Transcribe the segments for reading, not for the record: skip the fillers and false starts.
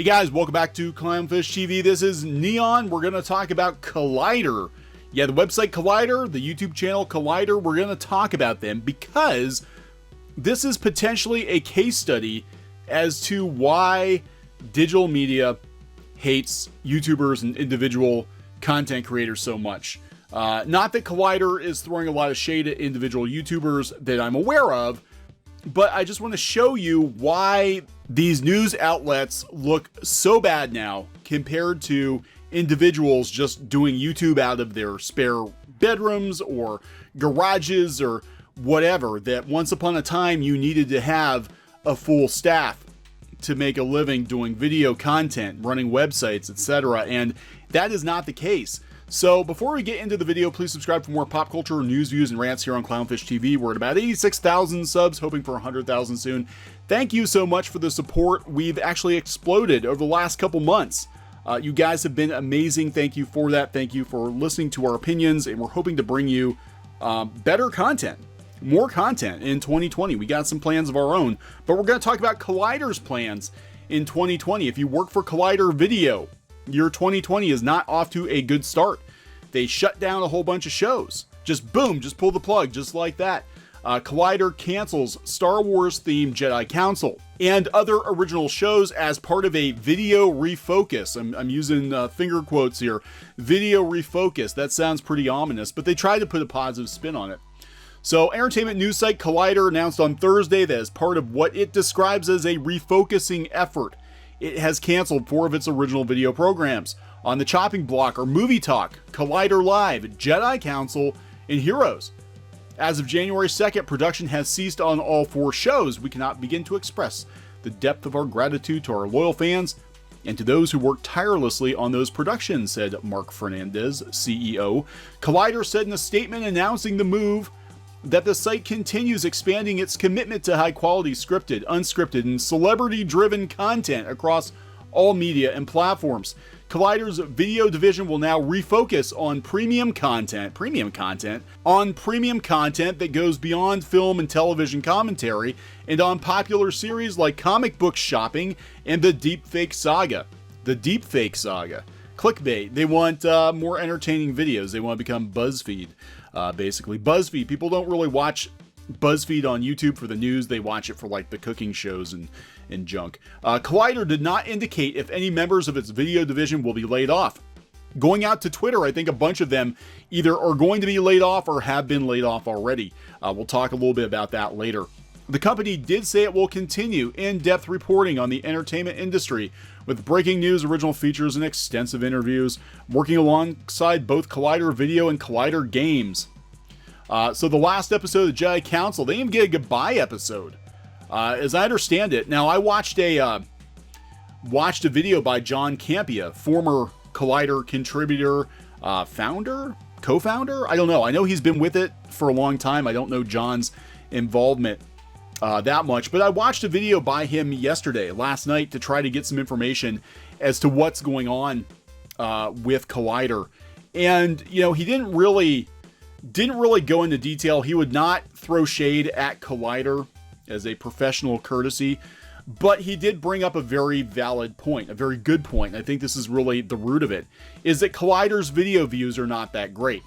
guys, welcome back to CLOWNFISH TV. This is Kneon. We're going to talk about Collider. Yeah, the website Collider, the YouTube channel Collider, we're going to talk about them because this is potentially a case study as to why digital media hates YouTubers and individual content creators so much. Not that Collider is throwing a lot of shade at individual YouTubers that I'm aware of, but I just want to show you why these news outlets look so bad now compared to individuals just doing YouTube out of their spare bedrooms or garages or whatever, that once upon a time you needed to have a full staff to make a living doing video content, running websites, etc. And that is not the case. So before we get into the video, please subscribe for more pop culture, news, views, and rants here on CLOWNFISH TV. We're at about 86,000 subs, hoping for 100,000 soon. Thank you so much for the support. We've actually exploded over the last couple months. You guys have been amazing. Thank you for that. Thank you for listening to our opinions, and we're hoping to bring you better content, more content in 2020. We got some plans of our own, but we're going to talk about Collider's plans in 2020. If you work for Collider Video, your 2020 is not off to a good start. They shut down a whole bunch of shows. Just boom, just pull the plug, just like that. Collider cancels Star Wars themed Jedi Council and other original shows as part of a video refocus. I'm using finger quotes here. Video refocus. That sounds pretty ominous, but they tried to put a positive spin on it. So, entertainment news site Collider announced on Thursday that as part of what it describes as a refocusing effort, it has canceled 4 of its original video programs. On the chopping block are Movie Talk, Collider Live, Jedi Council, and Heroes. As of January 2nd, production has ceased on all 4 shows. We cannot begin to express the depth of our gratitude to our loyal fans and to those who worked tirelessly on those productions, said Mark Fernandez, CEO. Collider said in a statement announcing the move that the site continues expanding its commitment to high-quality scripted, unscripted, and celebrity-driven content across all media and platforms. Collider's video division will now refocus on premium content that goes beyond film and television commentary, and on popular series like Comic Book Shopping and the Deepfake Saga. The Deepfake Saga. Clickbait. They want more entertaining videos. They want to become BuzzFeed. Basically, BuzzFeed. People don't really watch BuzzFeed on YouTube for the news. They watch it for like the cooking shows and junk. Collider did not indicate if any members of its video division will be laid off. Going out to Twitter, I think a bunch of them either are going to be laid off or have been laid off already. We'll talk a little bit about that later. The company did say it will continue in-depth reporting on the entertainment industry with breaking news, original features, and extensive interviews, working alongside both Collider Video and Collider Games. So the last episode of the Jedi Council, they didn't get a goodbye episode. As I understand it, now I watched a video by John Campea, former Collider contributor, founder, co-founder. I don't know. I know he's been with it for a long time. I don't know John's involvement that much, but I watched a video by him last night, to try to get some information as to what's going on with Collider. And you know, he didn't really go into detail. He would not throw shade at Collider as a professional courtesy, but he did bring up a very valid point, a very good point. I think this is really the root of it, is that Collider's video views are not that great.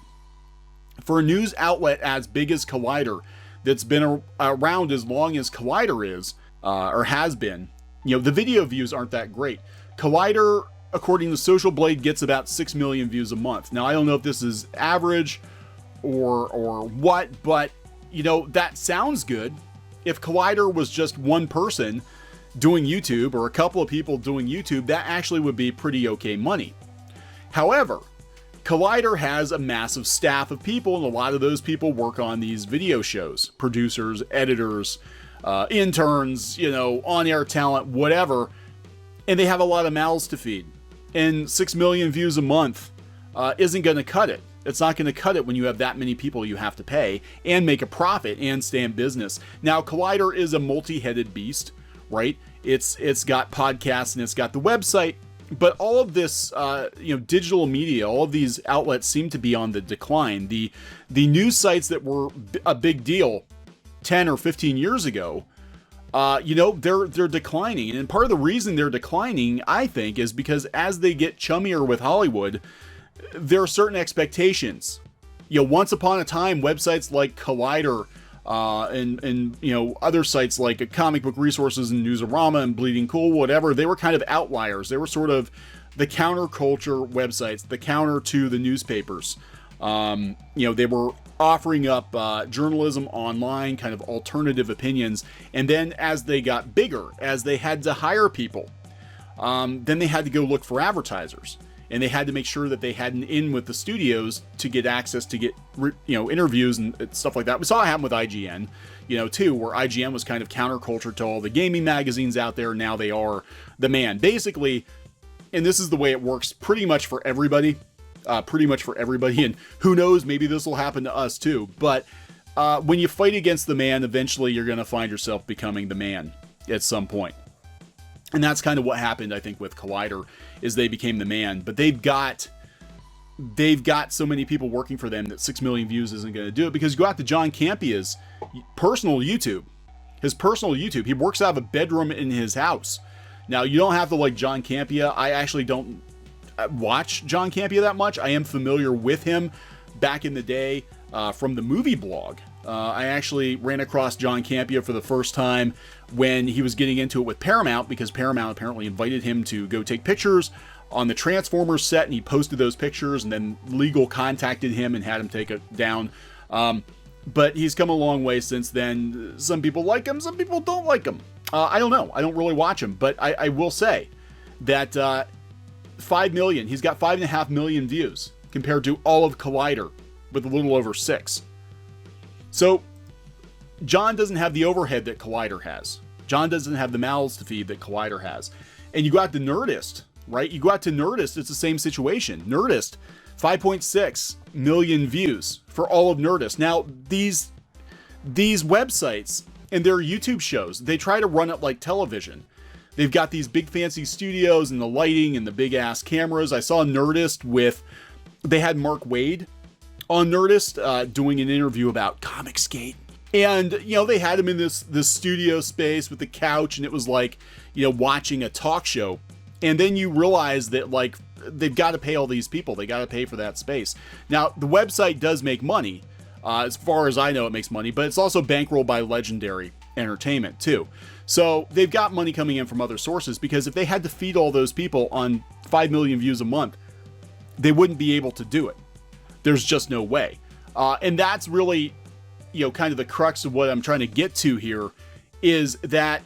For a news outlet as big as Collider, that's been around as long as Collider is, or has been, you know, the video views aren't that great. Collider, according to Social Blade, gets about 6 million views a month. Now, I don't know if this is average or what, but, you know, that sounds good. If Collider was just one person doing YouTube, or a couple of people doing YouTube, that actually would be pretty okay money. However, Collider has a massive staff of people, and a lot of those people work on these video shows. Producers, editors, interns, you know, on-air talent, whatever. And they have a lot of mouths to feed. And 6 million views a month isn't going to cut it. It's not going to cut it when you have that many people you have to pay and make a profit and stay in business. Now, Collider is a multi-headed beast, right? It's got podcasts and it's got the website. But all of this, digital media, all of these outlets seem to be on the decline. The news sites that were a big deal 10 or 15 years ago you know, they're declining. And part of the reason they're declining, I think, is because as they get chummier with Hollywood, there are certain expectations. You know, once upon a time, websites like Collider and you know, other sites like Comic Book Resources and Newsarama and Bleeding Cool, whatever, they were kind of outliers. They were sort of the counterculture websites, the counter to the newspapers. You know, they were offering up journalism online, kind of alternative opinions. And then as they got bigger, as they had to hire people, then they had to go look for advertisers. And they had to make sure that they had an in with the studios to get access to get, you know, interviews and stuff like that. We saw it happen with IGN, you know, too, where IGN was kind of counterculture to all the gaming magazines out there. Now they are the man. Basically, and this is the way it works pretty much for everybody. And who knows, maybe this will happen to us too. But when you fight against the man, eventually you're going to find yourself becoming the man at some point. And that's kind of what happened, I think, with Collider, is they became the man. But they've got so many people working for them that 6 million views isn't going to do it. Because you go out to John Campea's personal YouTube. His personal YouTube. He works out of a bedroom in his house. Now, you don't have to like John Campea. I actually don't watch John Campea that much. I am familiar with him back in the day from the movie blog. I actually ran across John Campea for the first time when he was getting into it with Paramount, because Paramount apparently invited him to go take pictures on the Transformers set, and he posted those pictures, and then legal contacted him and had him take it down. But he's come a long way since then. Some people like him, some people don't like him. I don't know. I don't really watch him, but I will say that 5 million, he's got 5.5 million views compared to all of Collider with a little over 6. So John doesn't have the overhead that Collider has. John doesn't have the mouths to feed that Collider has. And you go out to Nerdist, right? You go out to Nerdist, it's the same situation. Nerdist, 5.6 million views for all of Nerdist. Now, these websites and their YouTube shows, they try to run it like television. They've got these big fancy studios and the lighting and the big ass cameras. I saw Nerdist they had Mark Waid on Nerdist doing an interview about Comicsgate. And, you know, they had him in this studio space with the couch, and it was like, you know, watching a talk show. And then you realize that, like, they've got to pay all these people. They got to pay for that space. Now, the website does make money. As far as I know, it makes money, but it's also bankrolled by Legendary Entertainment, too. So they've got money coming in from other sources, because if they had to feed all those people on 5 million views a month, they wouldn't be able to do it. There's just no way. And that's really, you know, kind of the crux of what I'm trying to get to here, is that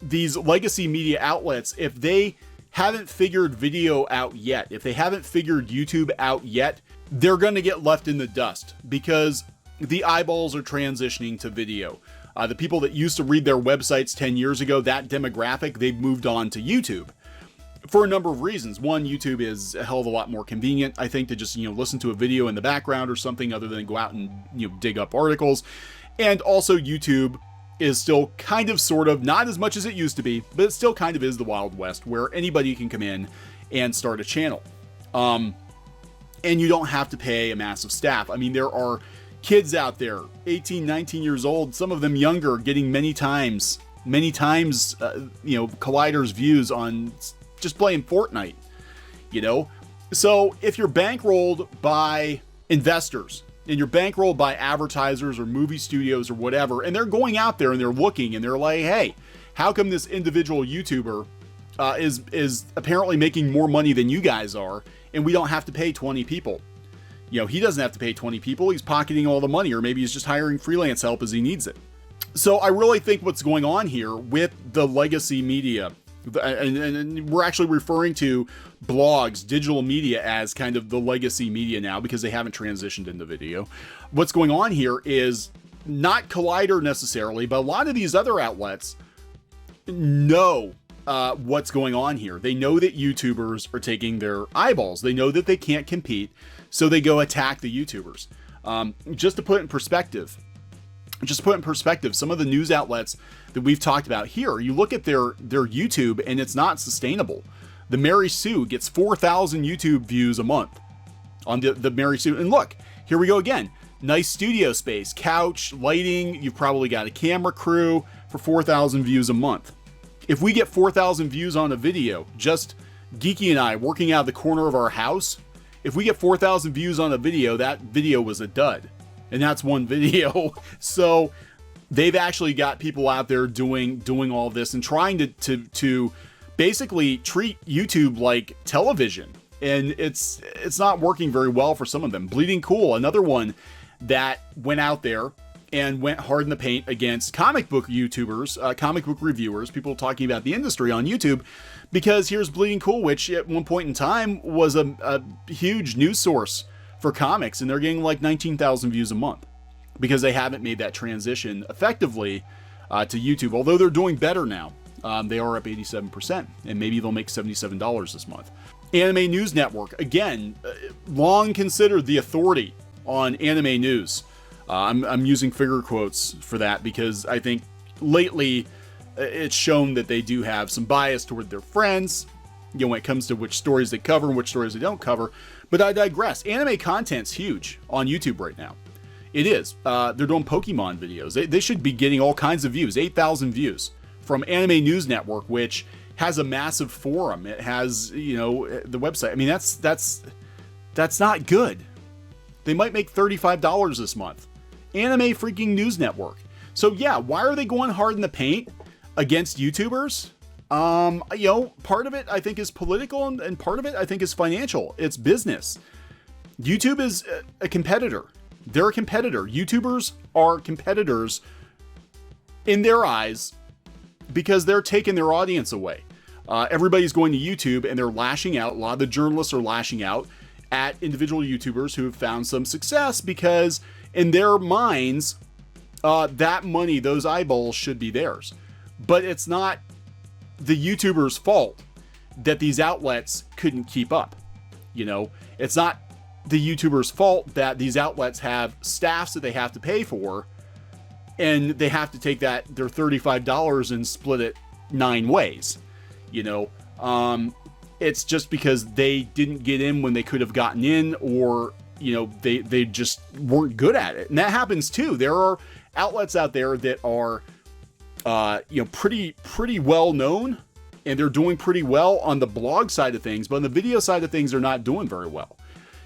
these legacy media outlets, if they haven't figured video out yet, if they haven't figured YouTube out yet, they're going to get left in the dust, because the eyeballs are transitioning to video. The people that used to read their websites 10 years ago, that demographic, they've moved on to YouTube for a number of reasons. One, YouTube is a hell of a lot more convenient, I think, to just, you know, listen to a video in the background or something other than go out and, you know, dig up articles. And also YouTube is still kind of, sort of, not as much as it used to be, but it still kind of is the Wild West, where anybody can come in and start a channel. And you don't have to pay a massive staff. I mean, there are kids out there, 18, 19 years old, some of them younger, getting many times, you know, Collider's views on just playing Fortnite, you know? So if you're bankrolled by investors and you're bankrolled by advertisers or movie studios or whatever, and they're going out there and they're looking and they're like, hey, how come this individual YouTuber is apparently making more money than you guys are, and we don't have to pay 20 people? You know, he doesn't have to pay 20 people. He's pocketing all the money, or maybe he's just hiring freelance help as he needs it. So I really think what's going on here with the legacy media, and we're actually referring to blogs, digital media, as kind of the legacy media now, because they haven't transitioned into video. What's going on here is not Collider necessarily, but a lot of these other outlets know what's going on here. They know that YouTubers are taking their eyeballs. They know that they can't compete, so they go attack the YouTubers. Just to put it in perspective, some of the news outlets that we've talked about here, you look at their YouTube and it's not sustainable. The Mary Sue gets 4,000 YouTube views a month on the Mary Sue. And look, here we go again. Nice studio space, couch, lighting. You've probably got a camera crew, for 4,000 views a month. If we get 4,000 views on a video, just Geeky and I working out of the corner of our house, if we get 4,000 views on a video, that video was a dud. And that's one video. So they've actually got people out there doing all this and trying to basically treat YouTube like television. And it's not working very well for some of them. Bleeding Cool, another one that went out there and went hard in the paint against comic book YouTubers, comic book reviewers, people talking about the industry on YouTube, because here's Bleeding Cool, which at one point in time was a huge news source for comics, and they're getting like 19,000 views a month because they haven't made that transition effectively to YouTube, although they're doing better now. They are up 87%, and maybe they'll make $77 this month. Anime News Network, again, long considered the authority on anime news. I'm using figure quotes for that because I think lately it's shown that they do have some bias toward their friends, you know, when it comes to which stories they cover and which stories they don't cover. But I digress. Anime content's huge on YouTube right now. It is. They're doing Pokemon videos. They should be getting all kinds of views, 8,000 views from Anime News Network, which has a massive forum. It has, you know, the website. I mean, that's not good. They might make $35 this month. Anime freaking News Network. So yeah, why are they going hard in the paint against YouTubers? You know, part of it I think is political, and part of it I think is financial. It's business. YouTube is a competitor. They're a competitor. YouTubers are competitors in their eyes because they're taking their audience away. Everybody's going to YouTube and they're lashing out. A lot of the journalists are lashing out at individual YouTubers who have found some success because in their minds, that money, those eyeballs should be theirs. But it's not the YouTuber's fault that these outlets couldn't keep up. You know, it's not the YouTuber's fault that these outlets have staffs that they have to pay for, and they have to take their $35 and split it 9 ways. You know, it's just because they didn't get in when they could have gotten in, or, you know, they just weren't good at it. And that happens too. There are outlets out there that are, you know, pretty well known, and they're doing pretty well on the blog side of things, but on the video side of things, they're not doing very well.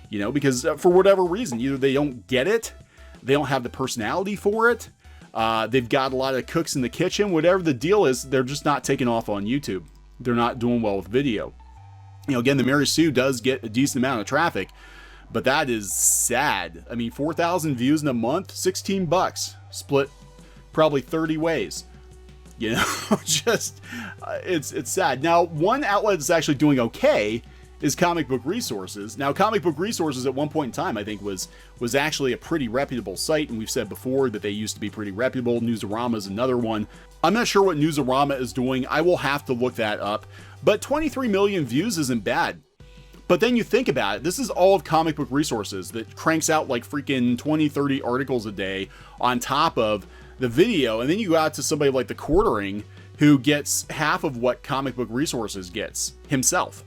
You know, because for whatever reason, either they don't get it, they don't have the personality for it, they've got a lot of cooks in the kitchen, whatever the deal is, they're just not taking off on YouTube. They're not doing well with video. You know, again, the Mary Sue does get a decent amount of traffic, but that is sad. I mean, 4,000 views in a month, $16, split probably 30 ways. You know, just, it's sad. Now, one outlet that's actually doing okay is Comic Book Resources. Now, Comic Book Resources at one point in time, I think, was actually a pretty reputable site, and we've said before that they used to be pretty reputable. Newsarama is another one. I'm not sure what Newsarama is doing. I will have to look that up. But 23 million views isn't bad. But then you think about it, this is all of Comic Book Resources that cranks out like freaking 20, 30 articles a day on top of the video. And then you go out to somebody like The Quartering, who gets half of what Comic Book Resources gets himself.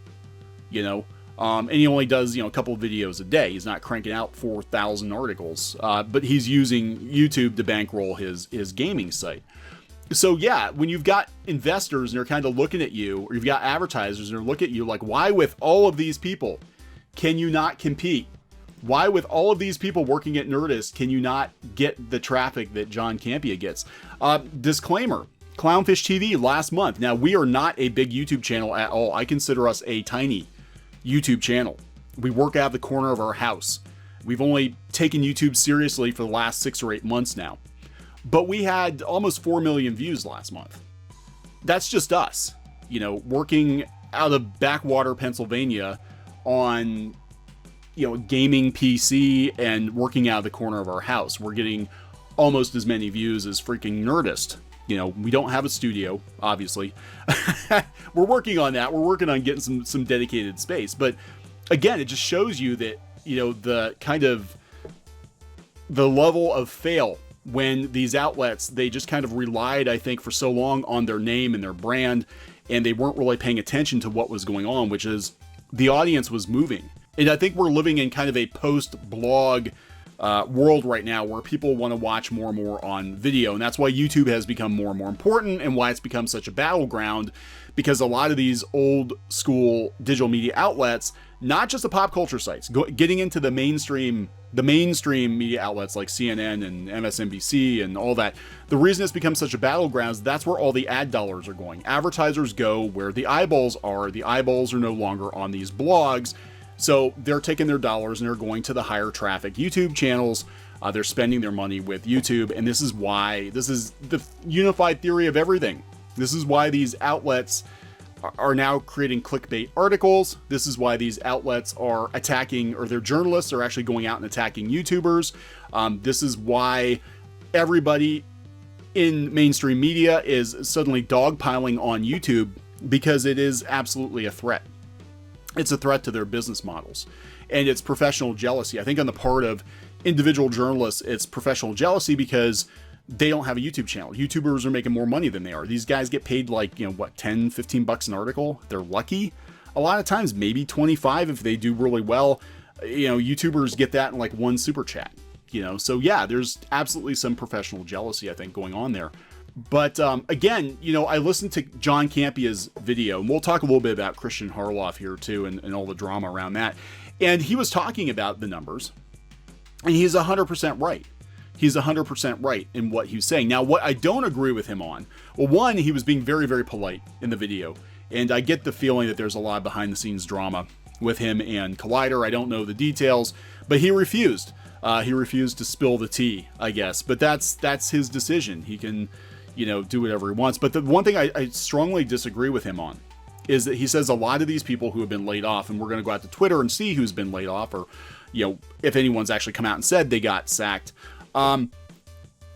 You know, and he only does, you know, a couple of videos a day. He's not cranking out 4,000 articles, but he's using YouTube to bankroll his gaming site. So yeah, when you've got investors and they're kind of looking at you, or you've got advertisers and they're looking at you like, why with all of these people can you not compete? Why with all of these people working at Nerdist can you not get the traffic that John Campea gets? Disclaimer. CLOWNFISH TV last month. Now, we are not a big YouTube channel at all. I consider us a tiny YouTube channel. We work out of the corner of our house. We've only taken YouTube seriously for the last 6 or 8 months now. But we had almost 4 million views last month. That's just us, you know, working out of backwater Pennsylvania on, you know, gaming PC and working out of the corner of our house. We're getting almost as many views as freaking Nerdist. You know, we don't have a studio, obviously. We're working on that. We're working on getting some dedicated space. But again, it just shows you that, you know, the kind of the level of fail when these outlets, they just kind of relied, I think, for so long on their name and their brand, and they weren't really paying attention to what was going on, which is the audience was moving. And I think we're living in kind of a post-blog world right now where people want to watch more and more on video. And that's why YouTube has become more and more important and why it's become such a battleground, because a lot of these old school digital media outlets, not just the pop culture sites, getting into the mainstream media outlets like CNN and MSNBC and all that. The reason it's become such a battleground is that's where all the ad dollars are going. Advertisers go where the eyeballs are. The eyeballs are no longer on these blogs. So they're taking their dollars and they're going to the higher traffic YouTube channels. They're spending their money with YouTube. And this is the unified theory of everything. This is why these outlets are now creating clickbait articles. This is why these outlets are attacking, or their journalists are actually going out and attacking YouTubers. This is why everybody in mainstream media is suddenly dogpiling on YouTube, because it is absolutely a threat. It's a threat to their business models, and it's professional jealousy. I think on the part of individual journalists, it's professional jealousy because they don't have a YouTube channel. YouTubers are making more money than they are. These guys get paid like, 10, 15 bucks an article. They're lucky. A lot of times, maybe 25 if they do really well. YouTubers get that in like one super chat, So yeah, there's absolutely some professional jealousy, I think, going on there. But again, I listened to John Campea's video, and we'll talk a little bit about Kristian Harloff here too, and all the drama around that. And he was talking about the numbers, and he's 100% right. He's 100% right in what he was saying. Now, what I don't agree with him on, well, one, he was being very, very polite in the video, and I get the feeling that there's a lot of behind-the-scenes drama with him and Collider. I don't know the details, but he refused. He refused to spill the tea, I guess. But that's his decision. He can, do whatever he wants. But the one thing I strongly disagree with him on is that he says a lot of these people who have been laid off, and we're going to go out to Twitter and see who's been laid off, or, if anyone's actually come out and said they got sacked, that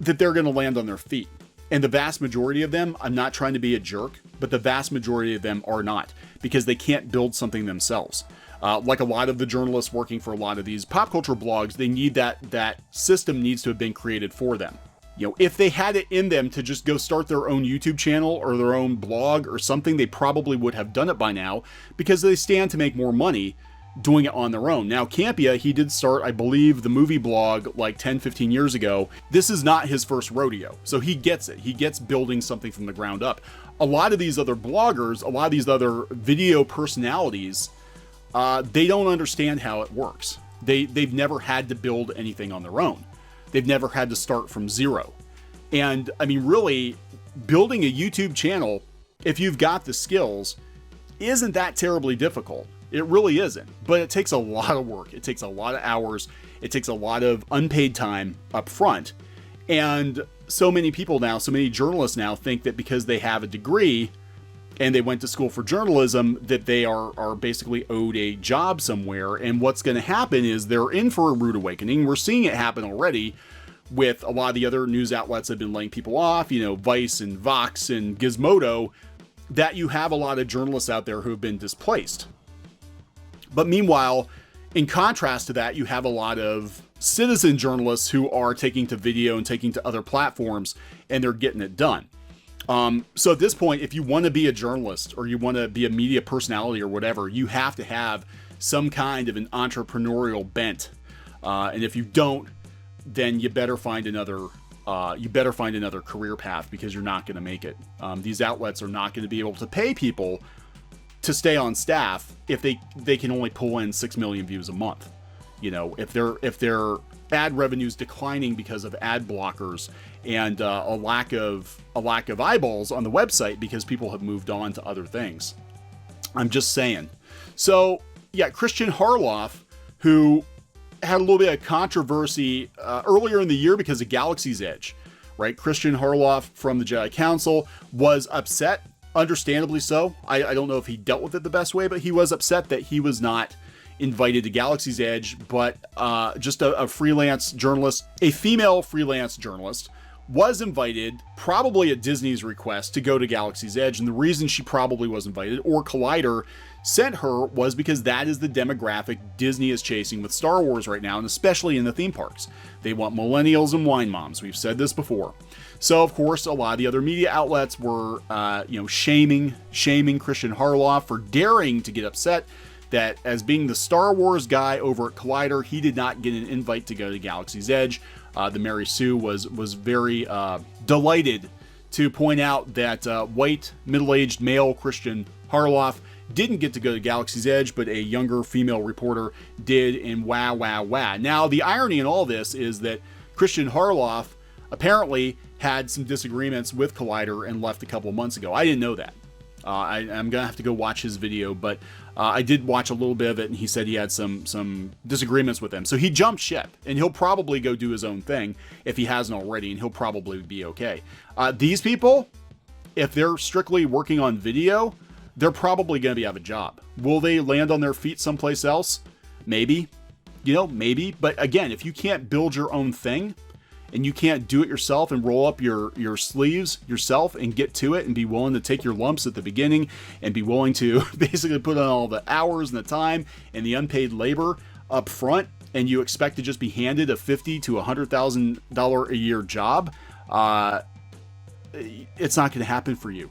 they're going to land on their feet. And the vast majority of them, I'm not trying to be a jerk, but the vast majority of them are not, because they can't build something themselves. Like a lot of the journalists working for a lot of these pop culture blogs, they need that system needs to have been created for them. If they had it in them to just go start their own YouTube channel or their own blog or something, they probably would have done it by now, because they stand to make more money doing it on their own. Now, Campea, he did start, I believe, the movie blog like 10, 15 years ago. This is not his first rodeo. So he gets it. He gets building something from the ground up. A lot of these other bloggers, a lot of these other video personalities, they don't understand how it works. They've never had to build anything on their own. They've never had to start from zero. And I mean, really, building a YouTube channel, if you've got the skills, isn't that terribly difficult. It really isn't, but it takes a lot of work. It takes a lot of hours. It takes a lot of unpaid time up front. And so many people now, so many journalists now think that because they have a degree and they went to school for journalism, that they are basically owed a job somewhere. And what's going to happen is they're in for a rude awakening. We're seeing it happen already with a lot of the other news outlets that have been laying people off, Vice and Vox and Gizmodo, that you have a lot of journalists out there who have been displaced. But meanwhile, in contrast to that, you have a lot of citizen journalists who are taking to video and taking to other platforms, and they're getting it done. So at this point, if you want to be a journalist or you want to be a media personality or whatever, you have to have some kind of an entrepreneurial bent. And if you don't, then you better find another career path, because you're not going to make it. These outlets are not going to be able to pay people to stay on staff if they can only pull in 6 million views a month. If their ad revenue's declining because of ad blockers and a lack of eyeballs on the website because people have moved on to other things. I'm just saying. So yeah, Kristian Harloff, who had a little bit of controversy earlier in the year because of Galaxy's Edge, right? Kristian Harloff from the Jedi Council was upset. Understandably so. I don't know if he dealt with it the best way, but he was upset that he was not invited to Galaxy's Edge, but just a freelance journalist, a female freelance journalist, was invited, probably at Disney's request, to go to Galaxy's Edge. And the reason she probably was invited, or Collider sent her, was because that is the demographic Disney is chasing with Star Wars right now, and especially in the theme parks. They want millennials and wine moms. We've said this before. So, of course, a lot of the other media outlets were, shaming Kristian Harloff for daring to get upset that as being the Star Wars guy over at Collider, he did not get an invite to go to Galaxy's Edge. The Mary Sue was very delighted to point out that white, middle-aged male Kristian Harloff didn't get to go to Galaxy's Edge, but a younger female reporter did, and wow, wow, wow. Now, the irony in all this is that Kristian Harloff apparently had some disagreements with Collider and left a couple of months ago. I didn't know that. I'm going to have to go watch his video, but I did watch a little bit of it, and he said he had some disagreements with them. So he jumped ship, and he'll probably go do his own thing if he hasn't already, and he'll probably be okay. These people, if they're strictly working on video, they're probably going to be out of a job. Will they land on their feet someplace else? Maybe. You know, maybe. But again, if you can't build your own thing, and you can't do it yourself and roll up your sleeves yourself and get to it and be willing to take your lumps at the beginning and be willing to basically put on all the hours and the time and the unpaid labor up front, and you expect to just be handed a $50,000 to $100,000 a year job, it's not going to happen for you.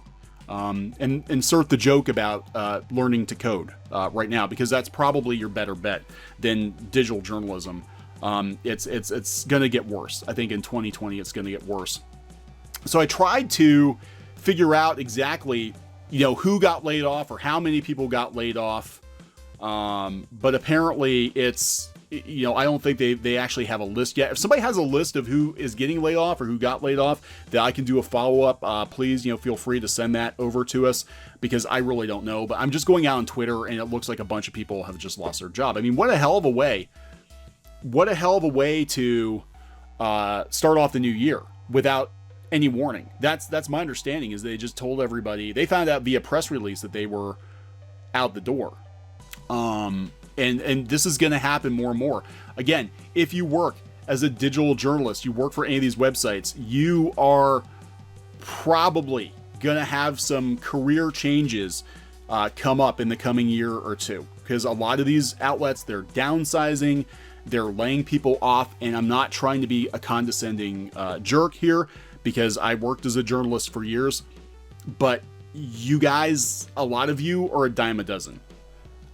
And insert the joke about learning to code right now, because that's probably your better bet than digital journalism. It's going to get worse. I think in 2020 it's going to get worse. So I tried to figure out exactly, you know, who got laid off or how many people got laid off. But apparently it's, you know, I don't think they actually have a list yet. If somebody has a list of who is getting laid off or who got laid off that I can do a follow-up, please, you know, feel free to send that over to us, because I really don't know. But I'm just going out on Twitter and it looks like a bunch of people have just lost their job. I mean, what a hell of a way. What a hell of a way to start off the new year without any warning. That's my understanding, is they just told everybody. They found out via press release that they were out the door. And this is going to happen more and more. Again, if you work as a digital journalist, you work for any of these websites, you are probably going to have some career changes come up in the coming year or two. Because a lot of these outlets, they're downsizing, they're laying people off, and I'm not trying to be a condescending jerk here, because I worked as a journalist for years, but you guys, a lot of you are a dime a dozen.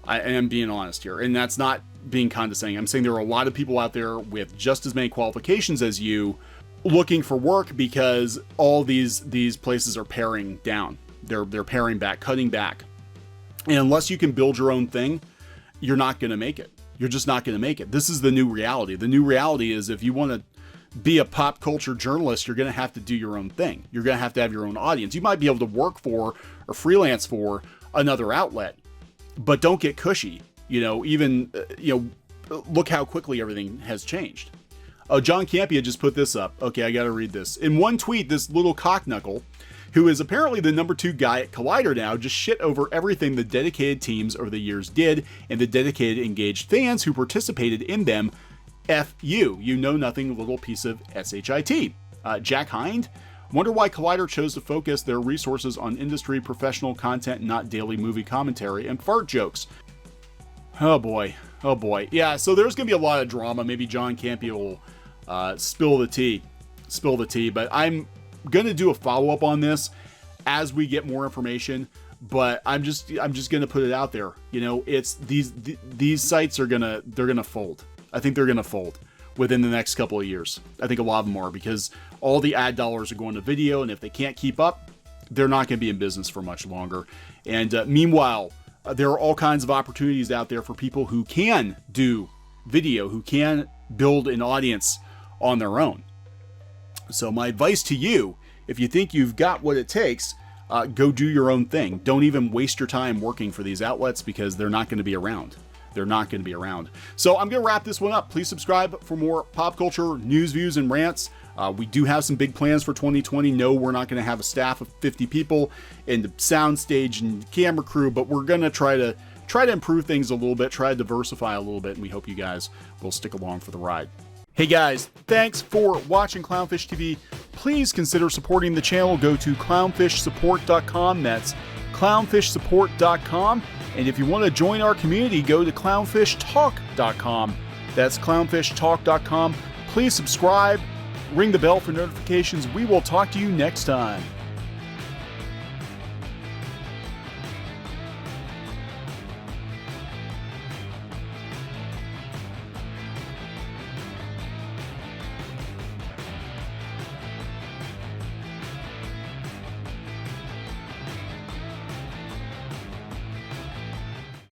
I am being honest here, and that's not being condescending. I'm saying there are a lot of people out there with just as many qualifications as you looking for work, because all these places are paring down. They're paring back, cutting back. And unless you can build your own thing, you're not going to make it. You're just not going to make it. This is the new reality. The new reality is, if you want to be a pop culture journalist, you're going to have to do your own thing. You're going to have your own audience. You might be able to work for or freelance for another outlet, but don't get cushy. You know, even, you know, look how quickly everything has changed. Oh, John Campea just put this up. Okay, I got to read this. In one tweet, this little cockknuckle, who is apparently the #2 guy at Collider now, just shit over everything the dedicated teams over the years did and the dedicated engaged fans who participated in them. F you know nothing, little piece of shit. Jack Hind, wonder why Collider chose to focus their resources on industry professional content, not daily movie commentary and fart jokes. Oh boy. Oh boy. Yeah, so there's going to be a lot of drama. Maybe John Campea will spill the tea, but I'm going to do a follow-up on this as we get more information, but I'm just going to put it out there. You know, it's these sites are they're going to fold. I think they're going to fold within the next couple of years. I think a lot of them are, because all the ad dollars are going to video, and if they can't keep up, they're not going to be in business for much longer. And meanwhile, there are all kinds of opportunities out there for people who can do video, who can build an audience on their own. So my advice to you, if you think you've got what it takes, go do your own thing. Don't even waste your time working for these outlets, because they're not going to be around. They're not going to be around. So I'm going to wrap this one up. Please subscribe for more pop culture news, views, and rants. We do have some big plans for 2020. No, we're not going to have a staff of 50 people in the sound stage and camera crew, but we're going to try to improve things a little bit, try to diversify a little bit, and we hope you guys will stick along for the ride. Hey guys, thanks for watching Clownfish TV. Please consider supporting the channel. Go to clownfishsupport.com. That's clownfishsupport.com. And if you want to join our community, go to clownfishtalk.com. That's clownfishtalk.com. Please subscribe, ring the bell for notifications. We will talk to you next time.